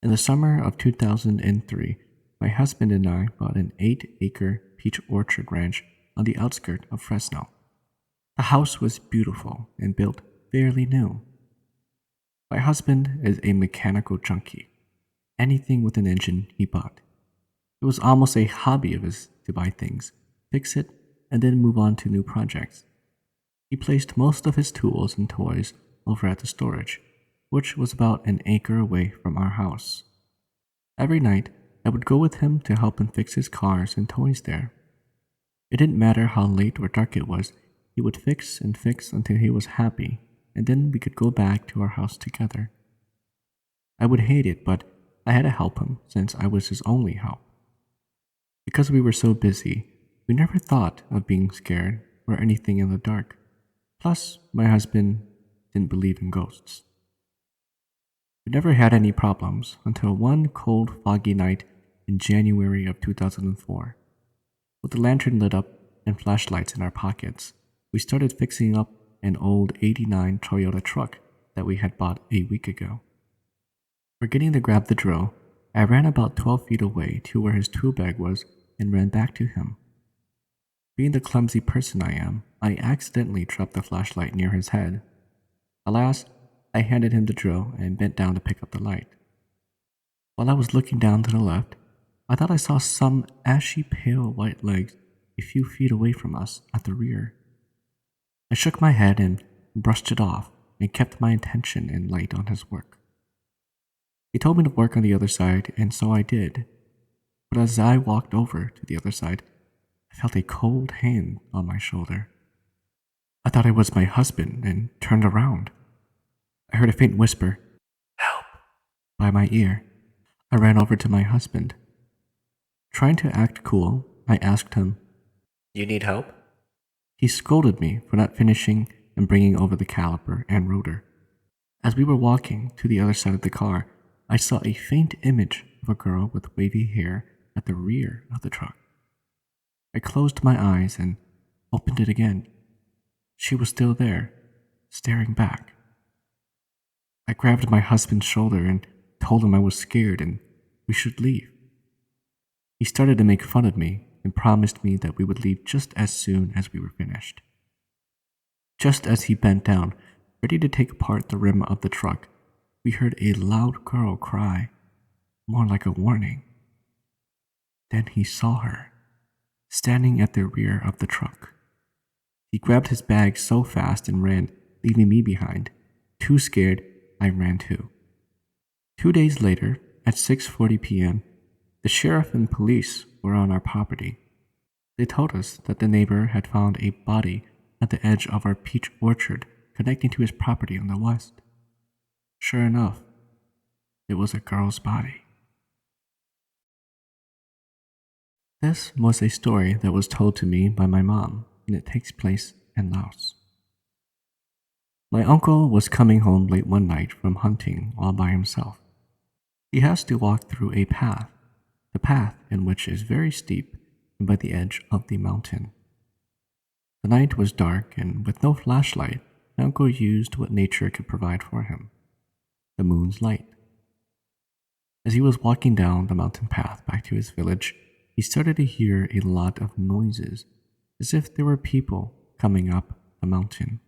In the summer of 2003, my husband and I bought an 8-acre peach orchard ranch on the outskirts of Fresno. The house was beautiful and built fairly new. My husband is a mechanical junkie. Anything with an engine he bought. It was almost a hobby of his to buy things, fix it, and then move on to new projects. He placed most of his tools and toys over at the storage, which was about an acre away from our house. Every night, I would go with him to help him fix his cars and toys there. It didn't matter how late or dark it was, he would fix and fix until he was happy, and then we could go back to our house together. I would hate it, but I had to help him since I was his only help. Because we were so busy, we never thought of being scared or anything in the dark. Plus, my husband didn't believe in ghosts. We never had any problems until one cold, foggy night in January of 2004. With the lantern lit up and flashlights in our pockets, we started fixing up an old '89 Toyota truck that we had bought a week ago. Forgetting to grab the drill, I ran about 12 feet away to where his tool bag was and ran back to him. Being the clumsy person I am, I accidentally dropped the flashlight near his head. Alas, I handed him the drill and bent down to pick up the light. While I was looking down to the left, I thought I saw some ashy pale white legs a few feet away from us at the rear. I shook my head and brushed it off and kept my attention and light on his work. He told me to work on the other side, and so I did. But as I walked over to the other side, I felt a cold hand on my shoulder. I thought it was my husband and turned around. I heard a faint whisper, "Help," by my ear. I ran over to my husband. Trying to act cool, I asked him, "You need help?" He scolded me for not finishing and bringing over the caliper and rotor. As we were walking to the other side of the car, I saw a faint image of a girl with wavy hair at the rear of the truck. I closed my eyes and opened it again. She was still there, staring back. I grabbed my husband's shoulder and told him I was scared and we should leave. He started to make fun of me and promised me that we would leave just as soon as we were finished. Just as he bent down, ready to take apart the rim of the truck, we heard a loud girl cry, more like a warning. Then he saw her, standing at the rear of the truck. He grabbed his bag so fast and ran, leaving me behind. Too scared, I ran too. 2 days later, at 6:40 p.m., the sheriff and police were on our property. They told us that the neighbor had found a body at the edge of our peach orchard connecting to his property on the west. Sure enough, it was a girl's body. This was a story that was told to me by my mom, and it takes place in Laos. My uncle was coming home late one night from hunting all by himself. He has to walk through a path, the path in which is very steep and by the edge of the mountain. The night was dark, and with no flashlight, my uncle used what nature could provide for him, the moon's light. As he was walking down the mountain path back to his village, he started to hear a lot of noises, as if there were people coming up the mountain.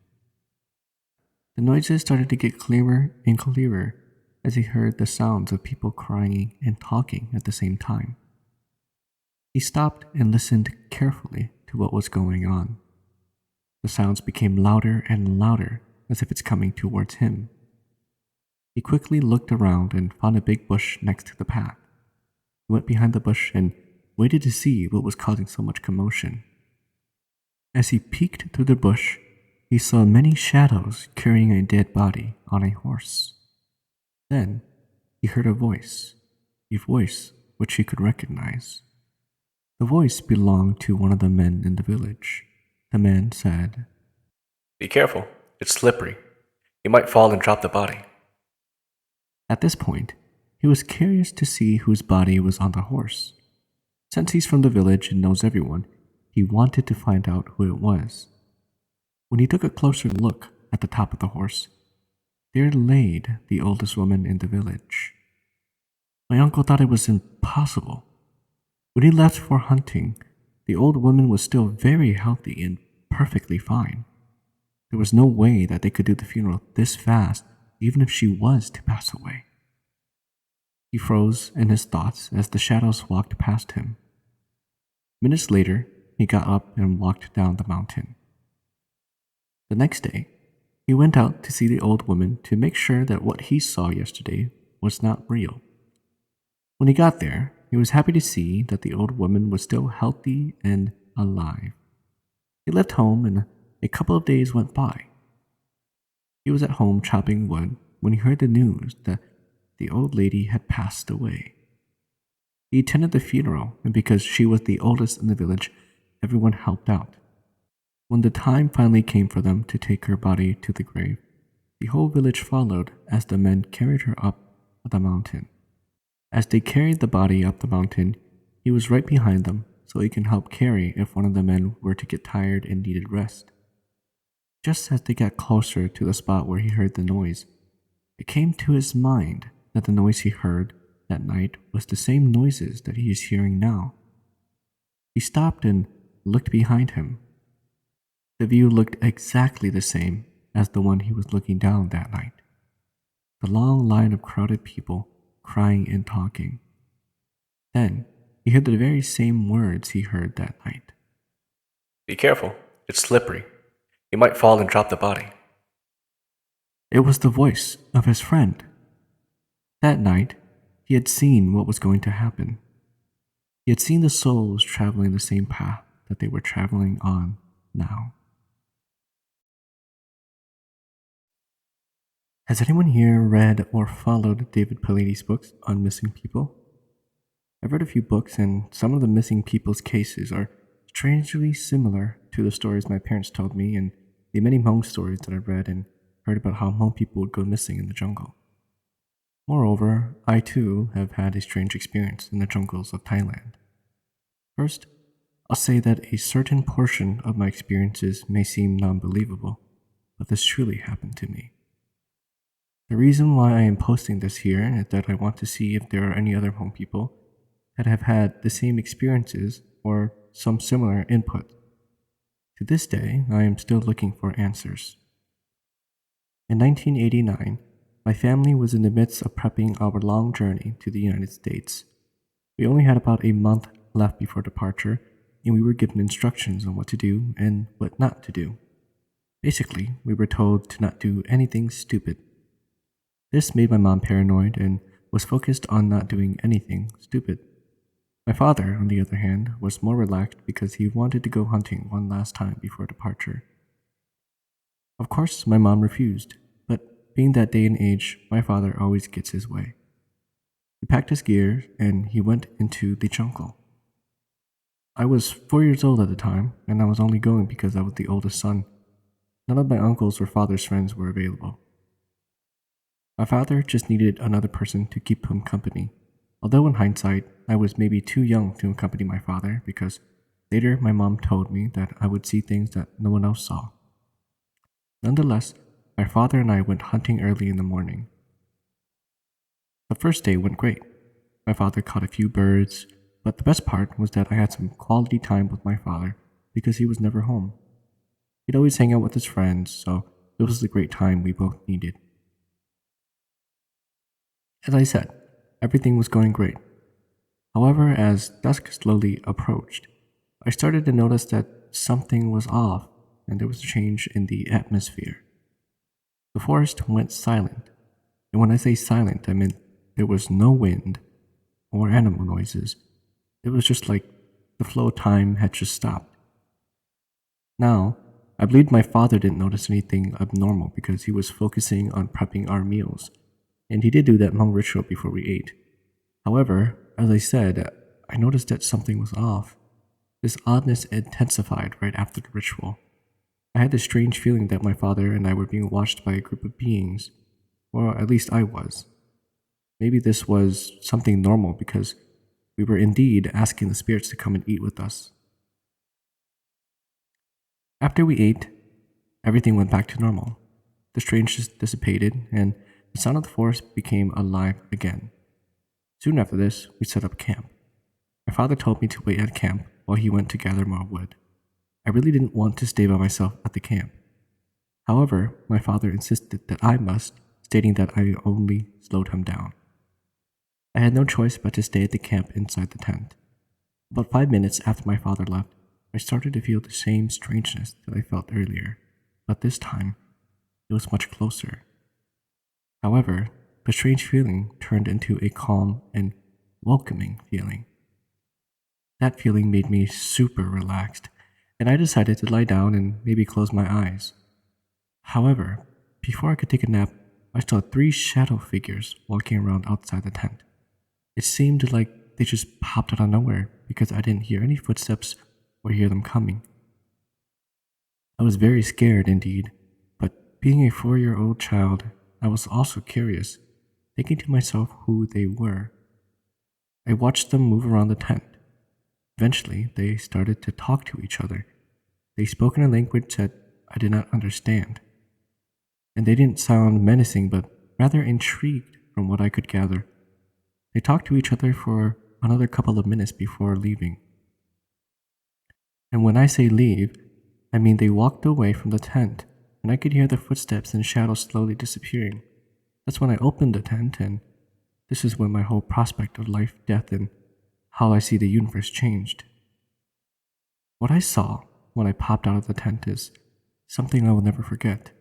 The noises started to get clearer and clearer as he heard the sounds of people crying and talking at the same time. He stopped and listened carefully to what was going on. The sounds became louder and louder, as if it's coming towards him. He quickly looked around and found a big bush next to the path. He went behind the bush and waited to see what was causing so much commotion. As he peeked through the bush, he saw many shadows carrying a dead body on a horse. Then he heard a voice which he could recognize. The voice belonged to one of the men in the village. The man said, "Be careful, it's slippery. You might fall and drop the body." At this point, he was curious to see whose body was on the horse. Since he's from the village and knows everyone, he wanted to find out who it was. When he took a closer look at the top of the horse, there laid the oldest woman in the village. My uncle thought it was impossible. When he left for hunting, the old woman was still very healthy and perfectly fine. There was no way that they could do the funeral this fast, even if she was to pass away. He froze in his thoughts as the shadows walked past him. Minutes later, he got up and walked down the mountain. The next day, he went out to see the old woman to make sure that what he saw yesterday was not real. When he got there, he was happy to see that the old woman was still healthy and alive. He left home and a couple of days went by. He was at home chopping wood when he heard the news that the old lady had passed away. He attended the funeral, and because she was the oldest in the village, everyone helped out. When the time finally came for them to take her body to the grave, the whole village followed as the men carried her up the mountain. As they carried the body up the mountain, he was right behind them so he can help carry if one of the men were to get tired and needed rest. Just as they got closer to the spot where he heard the noise, it came to his mind that the noise he heard that night was the same noises that he is hearing now. He stopped and looked behind him. The view looked exactly the same as the one he was looking down that night. The long line of crowded people crying and talking. Then he heard the very same words he heard that night. Be careful, it's slippery. You might fall and drop the body. It was the voice of his friend. That night, he had seen what was going to happen. He had seen the souls traveling the same path that they were traveling on now. Has anyone here read or followed David Paulides' books on missing people? I've read a few books, and some of the missing people's cases are strangely similar to the stories my parents told me and the many Hmong stories that I've read and heard about how Hmong people would go missing in the jungle. Moreover, I too have had a strange experience in the jungles of Thailand. First, I'll say that a certain portion of my experiences may seem non-believable, but this truly happened to me. The reason why I am posting this here is that I want to see if there are any other Hmong people that have had the same experiences or some similar input. To this day, I am still looking for answers. In 1989, my family was in the midst of prepping our long journey to the United States. We only had about a month left before departure, and we were given instructions on what to do and what not to do. Basically, we were told to not do anything stupid. This made my mom paranoid and was focused on not doing anything stupid. My father, on the other hand, was more relaxed because he wanted to go hunting one last time before departure. Of course, my mom refused, but being that day and age, my father always gets his way. He packed his gear and he went into the jungle. I was 4 years old at the time, and I was only going because I was the oldest son. None of my uncles or father's friends were available. My father just needed another person to keep him company, although in hindsight, I was maybe too young to accompany my father because later my mom told me that I would see things that no one else saw. Nonetheless, my father and I went hunting early in the morning. The first day went great. My father caught a few birds, but the best part was that I had some quality time with my father because he was never home. He'd always hang out with his friends, so it was the great time we both needed. As I said, everything was going great. However, as dusk slowly approached, I started to notice that something was off and there was a change in the atmosphere. The forest went silent, and when I say silent, I mean there was no wind or animal noises. It was just like the flow of time had just stopped. Now, I believed my father didn't notice anything abnormal because he was focusing on prepping our meals, and he did do that Hmong ritual before we ate. However, as I said, I noticed that something was off. This oddness intensified right after the ritual. I had this strange feeling that my father and I were being watched by a group of beings, or at least I was. Maybe this was something normal because we were indeed asking the spirits to come and eat with us. After we ate, everything went back to normal. The strangeness dissipated, and the sound of the forest became alive again. Soon after this, we set up camp. My father told me to wait at camp while he went to gather more wood. I really didn't want to stay by myself at the camp. However, my father insisted that I must, stating that I only slowed him down. I had no choice but to stay at the camp inside the tent. About 5 minutes after my father left, I started to feel the same strangeness that I felt earlier, but this time, it was much closer. However, the strange feeling turned into a calm and welcoming feeling. That feeling made me super relaxed, and I decided to lie down and maybe close my eyes. However, before I could take a nap, I saw 3 shadow figures walking around outside the tent. It seemed like they just popped out of nowhere because I didn't hear any footsteps or hear them coming. I was very scared indeed, but being a 4-year-old child, I was also curious, thinking to myself who they were. I watched them move around the tent. Eventually, they started to talk to each other. They spoke in a language that I did not understand, and they didn't sound menacing but rather intrigued from what I could gather. They talked to each other for another couple of minutes before leaving. And when I say leave, I mean they walked away from the tent, and I could hear their footsteps and shadows slowly disappearing. That's when I opened the tent, and this is when my whole prospect of life, death, and how I see the universe changed. What I saw when I popped out of the tent is something I will never forget.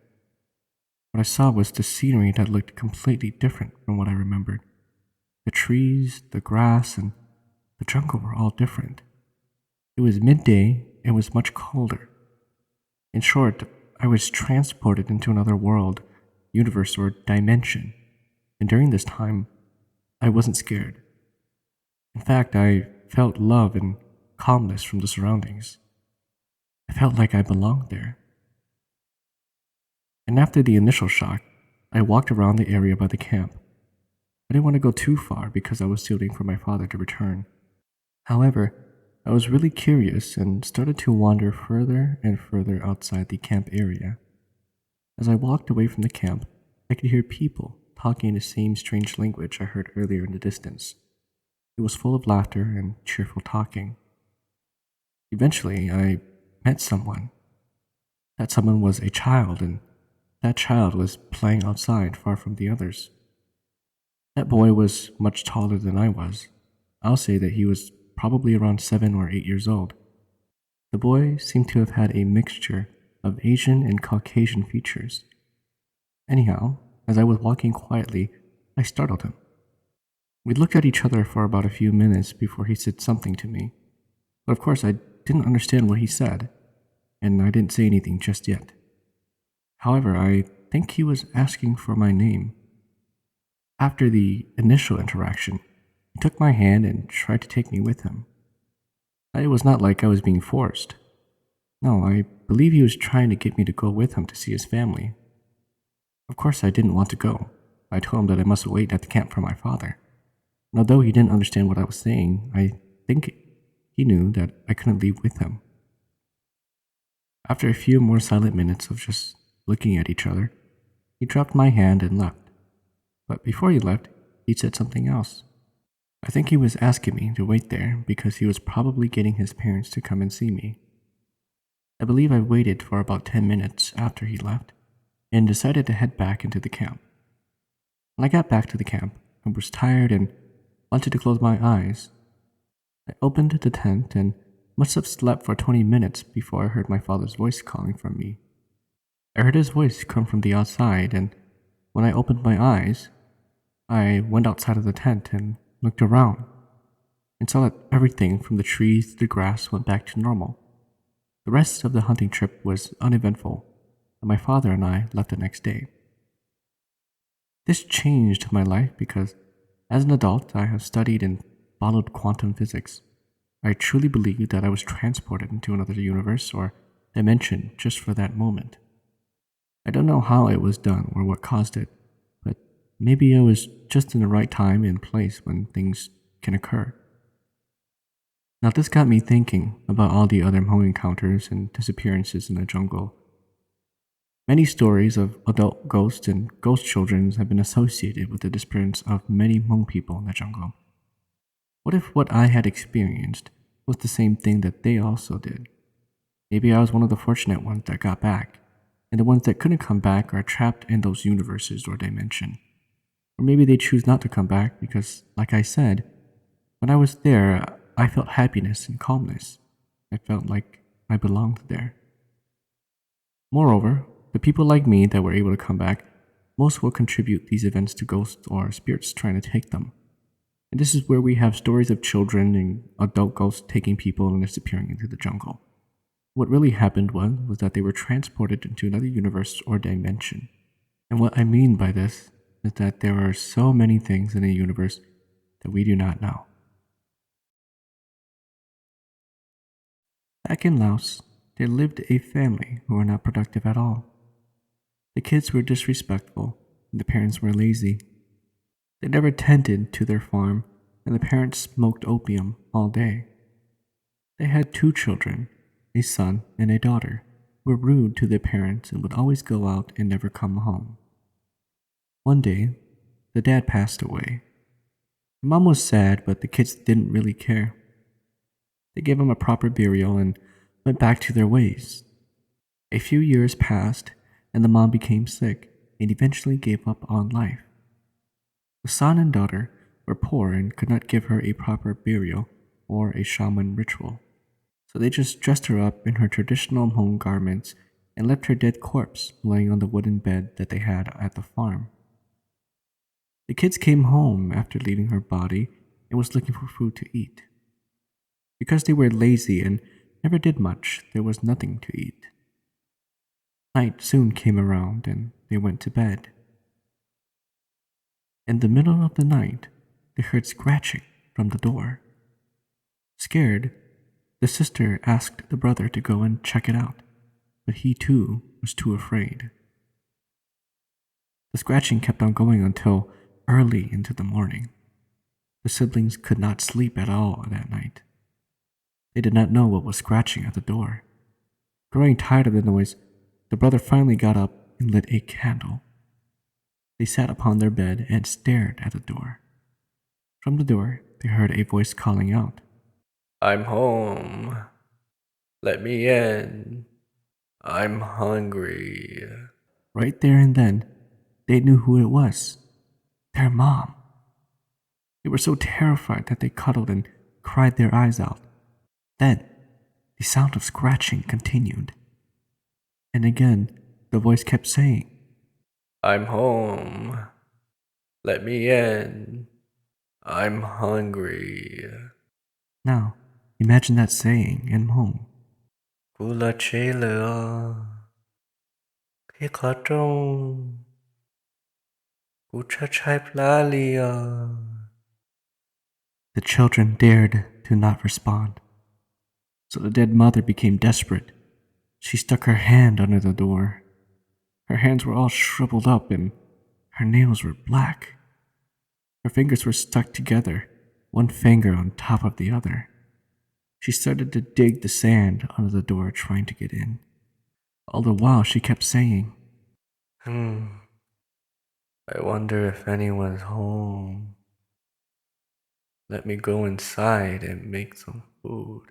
What I saw was the scenery that looked completely different from what I remembered. The trees, the grass, and the jungle were all different. It was midday and was much colder. In short, I was transported into another world, universe, or dimension, and during this time, I wasn't scared. In fact, I felt love and calmness from the surroundings. I felt like I belonged there. And after the initial shock, I walked around the area by the camp. I didn't want to go too far because I was still waiting for my father to return. However, I was really curious and started to wander further and further outside the camp area. As I walked away from the camp, I could hear people talking in the same strange language I heard earlier in the distance. It was full of laughter and cheerful talking. Eventually, I met someone. That someone was a child, and that child was playing outside far from the others. That boy was much taller than I was. I'll say that he was probably around 7 or 8 years old. The boy seemed to have had a mixture of Asian and Caucasian features. Anyhow, as I was walking quietly, I startled him. We looked at each other for about a few minutes before he said something to me. But of course, I didn't understand what he said, and I didn't say anything just yet. However, I think he was asking for my name. After the initial interaction, he took my hand and tried to take me with him. It was not like I was being forced. No, I believe he was trying to get me to go with him to see his family. Of course, I didn't want to go. I told him that I must wait at the camp for my father. And although he didn't understand what I was saying, I think he knew that I couldn't leave with him. After a few more silent minutes of just looking at each other, he dropped my hand and left. But before he left, he said something else. I think he was asking me to wait there because he was probably getting his parents to come and see me. I believe I waited for about 10 minutes after he left and decided to head back into the camp. When I got back to the camp, I was tired and wanted to close my eyes. I opened the tent and must have slept for 20 minutes before I heard my father's voice calling from me. I heard his voice come from the outside, and when I opened my eyes, I went outside of the tent and looked around and saw that everything from the trees to the grass went back to normal. The rest of the hunting trip was uneventful, and my father and I left the next day. This changed my life because, as an adult, I have studied and followed quantum physics. I truly believe that I was transported into another universe or dimension just for that moment. I don't know how it was done or what caused it, but maybe I was just in the right time and place when things can occur. Now this got me thinking about all the other Hmong encounters and disappearances in the jungle. Many stories of adult ghosts and ghost children have been associated with the disappearance of many Hmong people in the jungle. What if what I had experienced was the same thing that they also did? Maybe I was one of the fortunate ones that got back, and the ones that couldn't come back are trapped in those universes or dimension. Or maybe they choose not to come back because, like I said, when I was there, I felt happiness and calmness. I felt like I belonged there. Moreover, the people like me that were able to come back, most will contribute these events to ghosts or spirits trying to take them. And this is where we have stories of children and adult ghosts taking people and disappearing into the jungle. What really happened was that they were transported into another universe or dimension. And what I mean by this is that there are so many things in the universe that we do not know. Back in Laos, there lived a family who were not productive at all. The kids were disrespectful, and the parents were lazy. They never tended to their farm, and the parents smoked opium all day. They had 2 children, a son and a daughter, who were rude to their parents and would always go out and never come home. One day, the dad passed away. The mom was sad, but the kids didn't really care. They gave him a proper burial and went back to their ways. A few years passed, and the mom became sick and eventually gave up on life. The son and daughter were poor and could not give her a proper burial or a shaman ritual, so they just dressed her up in her traditional Hmong garments and left her dead corpse laying on the wooden bed that they had at the farm. The kids came home after leaving her body and was looking for food to eat. Because they were lazy and never did much, there was nothing to eat. Night soon came around and they went to bed. In the middle of the night, they heard scratching from the door. Scared, the sister asked the brother to go and check it out, but he too was too afraid. The scratching kept on going until early into the morning. The siblings could not sleep at all that night. They did not know what was scratching at the door. Growing tired of the noise, the brother finally got up and lit a candle. They sat upon their bed and stared at the door. From the door, they heard a voice calling out, I'm home. Let me in. I'm hungry. Right there and then, they knew who it was. Their mom. They were so terrified that they cuddled and cried their eyes out. Then, the sound of scratching continued. And again, the voice kept saying, I'm home. Let me in. I'm hungry. Now, imagine that saying in Hmong. Kula chela. Kikatong. Kuchachai plalia. The children dared to not respond. So the dead mother became desperate. She stuck her hand under the door. Her hands were all shriveled up and her nails were black. Her fingers were stuck together, one finger on top of the other. She started to dig the sand under the door trying to get in. All the while she kept saying, I wonder if anyone's home. Let me go inside and make some food.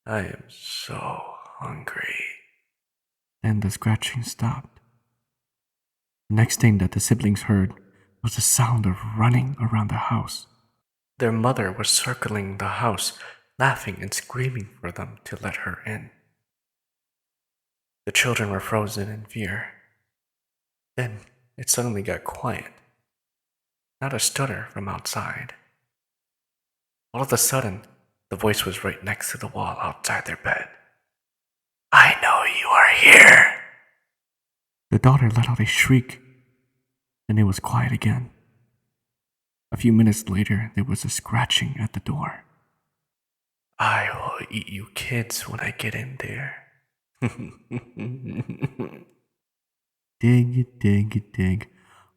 I am so hungry. Then the scratching stopped. The next thing that the siblings heard was the sound of running around the house. Their mother was circling the house, laughing and screaming for them to let her in. The children were frozen in fear. Then it suddenly got quiet. Not a stutter from outside. All of a sudden, the voice was right next to the wall outside their bed. I know you are here. The daughter let out a shriek, and it was quiet again. A few minutes later, there was a scratching at the door. I will eat you kids when I get in there. Dig, dig, dig.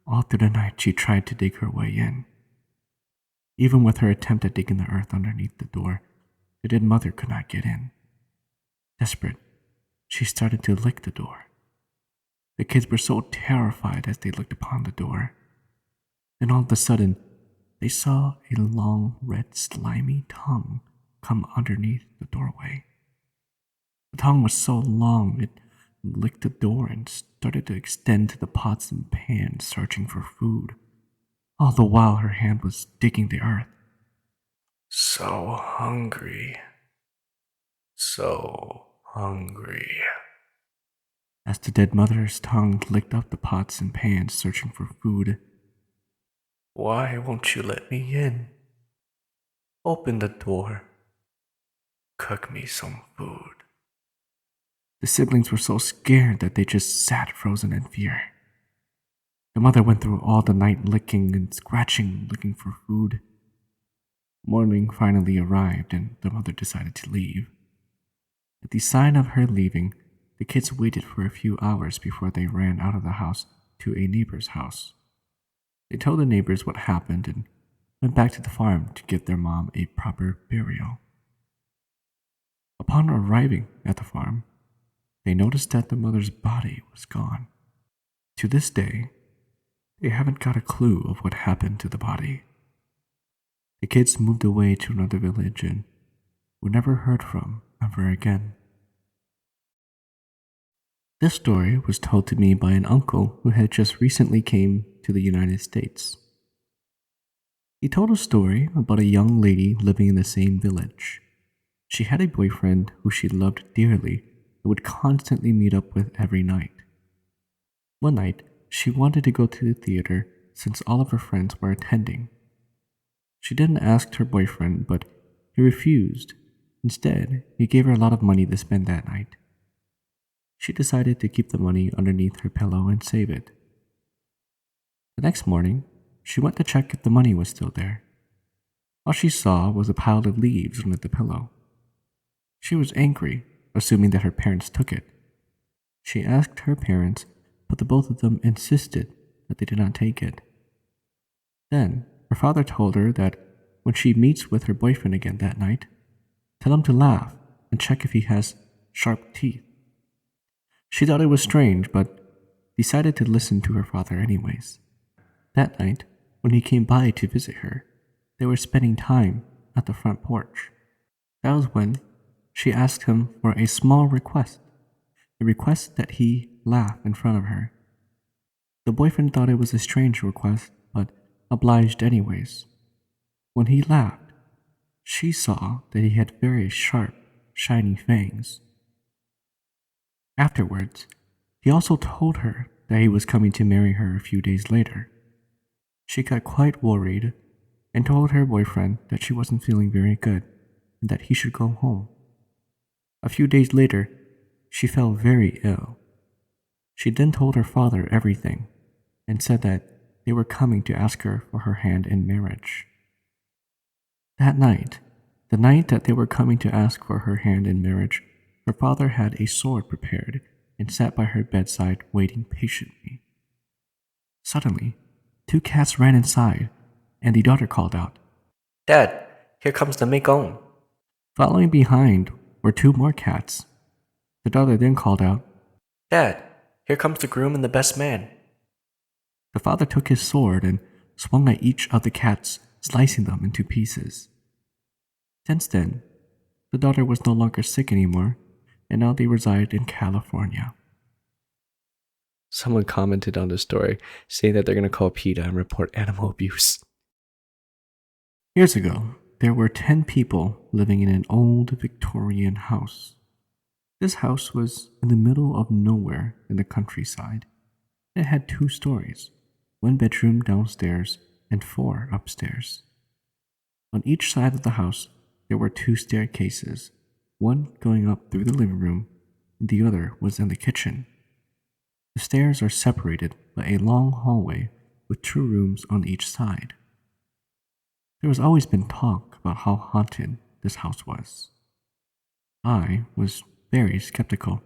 All through the night, she tried to dig her way in. Even with her attempt at digging the earth underneath the door, the dead mother could not get in. Desperate, she started to lick the door. The kids were so terrified as they looked upon the door. Then all of a sudden, they saw a long, red, slimy tongue come underneath the doorway. The tongue was so long it licked the door and started to extend to the pots and pans, searching for food, all the while her hand was digging the earth. So hungry. So hungry. As the dead mother's tongue licked up the pots and pans, searching for food, Why won't you let me in? Open the door. Cook me some food. the siblings were so scared that they just sat frozen in fear. The mother went through all the night licking and scratching, looking for food. Morning finally arrived and the mother decided to leave. At the sign of her leaving, the kids waited for a few hours before they ran out of the house to a neighbor's house. They told the neighbors what happened and went back to the farm to give their mom a proper burial. Upon arriving at the farm, they noticed that the mother's body was gone. To this day, they haven't got a clue of what happened to the body. The kids moved away to another village and were never heard from ever again. This story was told to me by an uncle who had just recently came to the United States. He told a story about a young lady living in the same village. She had a boyfriend who she loved dearly and would constantly meet up with every night. One night, she wanted to go to the theater since all of her friends were attending. She didn't ask her boyfriend, but he refused. Instead, he gave her a lot of money to spend that night. She decided to keep the money underneath her pillow and save it. The next morning, she went to check if the money was still there. All she saw was a pile of leaves under the pillow. She was angry, assuming that her parents took it. She asked her parents, but the both of them insisted that they did not take it. Then, her father told her that when she meets with her boyfriend again that night, tell him to laugh and check if he has sharp teeth. She thought it was strange, but decided to listen to her father anyways. That night, when he came by to visit her, they were spending time at the front porch. That was when she asked him for a small request, a request that he laugh in front of her. The boyfriend thought it was a strange request, but obliged anyways. When he laughed, she saw that he had very sharp, shiny fangs. Afterwards, he also told her that he was coming to marry her a few days later. She got quite worried and told her boyfriend that she wasn't feeling very good and that he should go home. A few days later, she fell very ill. She then told her father everything and said that they were coming to ask her for her hand in marriage. That night, the night that they were coming to ask for her hand in marriage, her father had a sword prepared and sat by her bedside waiting patiently. Suddenly, 2 cats ran inside, and the daughter called out, Dad, here comes the makeown. Following behind were 2 more cats. The daughter then called out, Dad, here comes the groom and the best man. The father took his sword and swung at each of the cats, slicing them into pieces. Since then, the daughter was no longer sick anymore, and now they reside in California. Someone commented on the story saying that they're going to call PETA and report animal abuse. Years ago, there were 10 people living in an old Victorian house. This house was in the middle of nowhere in the countryside. It had 2 stories, 1 bedroom downstairs and 4 upstairs. On each side of the house, there were 2 staircases, one going up through the living room, and the other was in the kitchen. The stairs are separated by a long hallway with 2 rooms on each side. There has always been talk about how haunted this house was. I was very skeptical.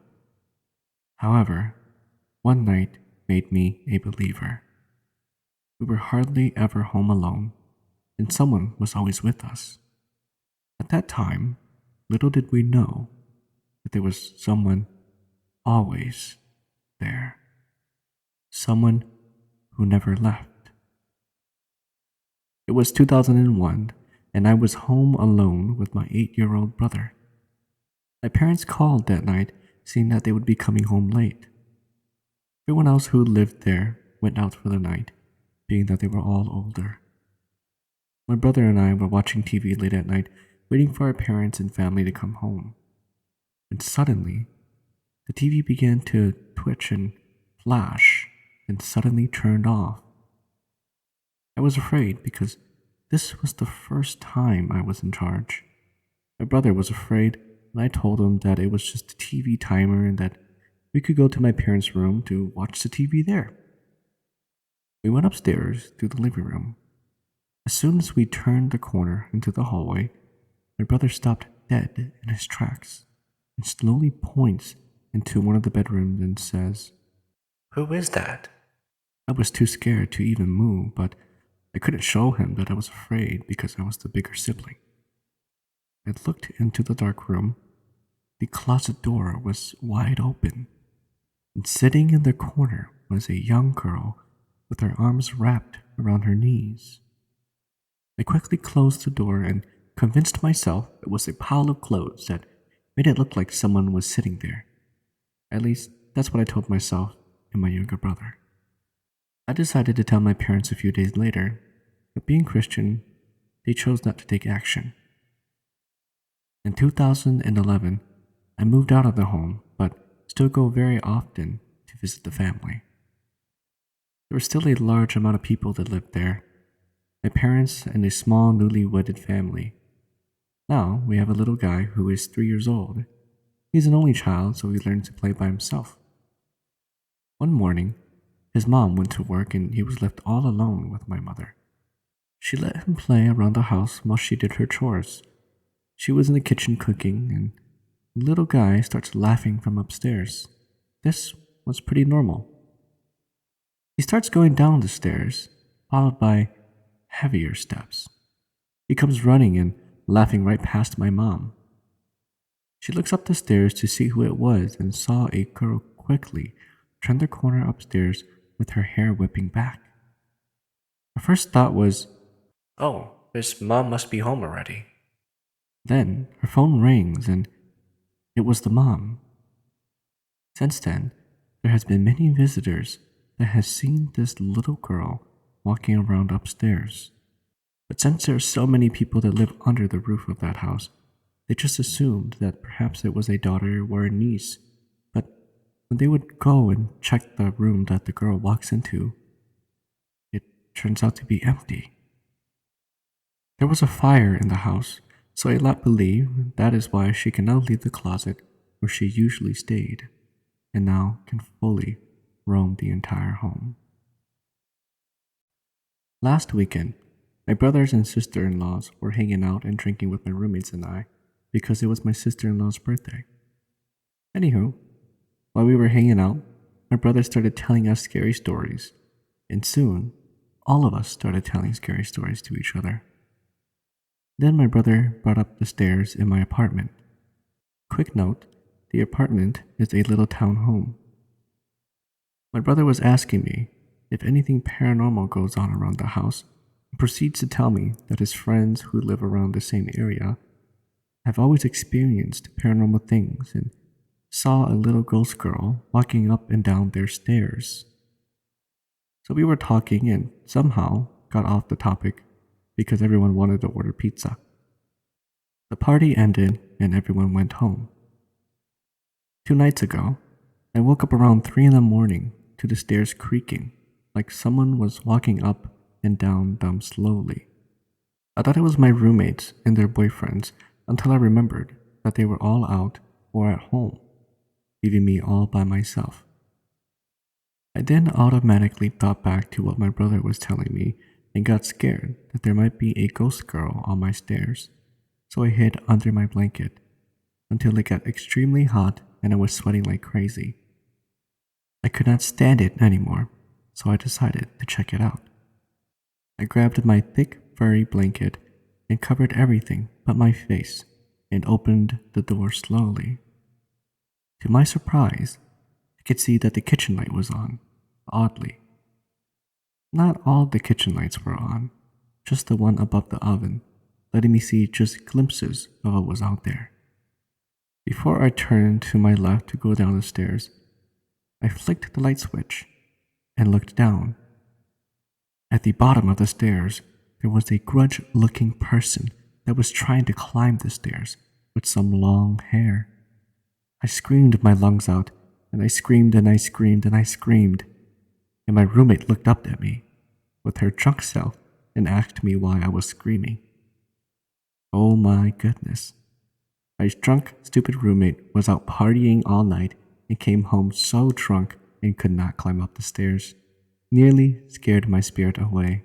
However, one night made me a believer. We were hardly ever home alone, and someone was always with us. At that time, little did we know that there was someone always there. Someone who never left. It was 2001, and I was home alone with my 8-year-old brother. My parents called that night, saying that they would be coming home late. Everyone else who lived there went out for the night, being that they were all older. My brother and I were watching TV late at night, waiting for our parents and family to come home. And suddenly, the TV began to twitch and flash, and suddenly turned off. I was afraid because this was the first time I was in charge. My brother was afraid, and I told him that it was just a TV timer and that we could go to my parents' room to watch the TV there. We went upstairs to the living room. As soon as we turned the corner into the hallway, my brother stopped dead in his tracks and slowly points into one of the bedrooms and says, "Who is that?" I was too scared to even move, but I couldn't show him that I was afraid because I was the bigger sibling. I looked into the dark room. The closet door was wide open, and sitting in the corner was a young girl with her arms wrapped around her knees. I quickly closed the door and convinced myself it was a pile of clothes that made it look like someone was sitting there. At least, that's what I told myself and my younger brother. I decided to tell my parents a few days later, but being Christian, they chose not to take action. In 2011, I moved out of the home, but still go very often to visit the family. There was still a large amount of people that lived there. My parents and a small newly wedded family. Now we have a little guy who is 3 years old. He's an only child, so he learned to play by himself. One morning, his mom went to work and he was left all alone with my mother. She let him play around the house while she did her chores. She was in the kitchen cooking, and the little guy starts laughing from upstairs. This was pretty normal. He starts going down the stairs, followed by heavier steps. He comes running and laughing right past my mom. She looks up the stairs to see who it was and saw a girl quickly turn the corner upstairs with her hair whipping back. Her first thought was, "Oh, his mom must be home already." then her phone rings and it was the mom. Since then, there has been many visitors that has seen this little girl walking around upstairs. But since there are so many people that live under the roof of that house, they just assumed that perhaps it was a daughter or a niece. But when they would go and check the room that the girl walks into, it turns out to be empty. There was a fire in the house, so I let believe that is why she can now leave the closet where she usually stayed, and now can fully roam the entire home. Last weekend, my brothers and sister-in-laws were hanging out and drinking with my roommates and I because it was my sister-in-law's birthday. Anywho, while we were hanging out, my brother started telling us scary stories, and soon, all of us started telling scary stories to each other. Then my brother brought up the stairs in my apartment. Quick note, the apartment is a little town home. My brother was asking me if anything paranormal goes on around the house, and proceeds to tell me that his friends who live around the same area have always experienced paranormal things and saw a little ghost girl walking up and down their stairs. So we were talking and somehow got off the topic because everyone wanted to order pizza. The party ended and everyone went home. 2 nights ago, I woke up around 3 in the morning to the stairs creaking like someone was walking up and down them slowly. I thought it was my roommates and their boyfriends until I remembered that they were all out or at home, leaving me all by myself. I then automatically thought back to what my brother was telling me and got scared that there might be a ghost girl on my stairs, so I hid under my blanket until it got extremely hot and I was sweating like crazy. I could not stand it anymore, so I decided to check it out. I grabbed my thick, furry blanket and covered everything but my face and opened the door slowly. To my surprise, I could see that the kitchen light was on, oddly. Not all the kitchen lights were on. just the one above the oven, letting me see just glimpses of what was out there. Before I turned to my left to go down the stairs, I flicked the light switch and looked down. At the bottom of the stairs, there was a grudge-looking person that was trying to climb the stairs with some long hair. I screamed my lungs out, and I screamed and I screamed and I screamed, and my roommate looked up at me with her drunk self and asked me why I was screaming. Oh my goodness. My drunk, stupid roommate was out partying all night and came home so drunk and could not climb up the stairs. Nearly scared my spirit away.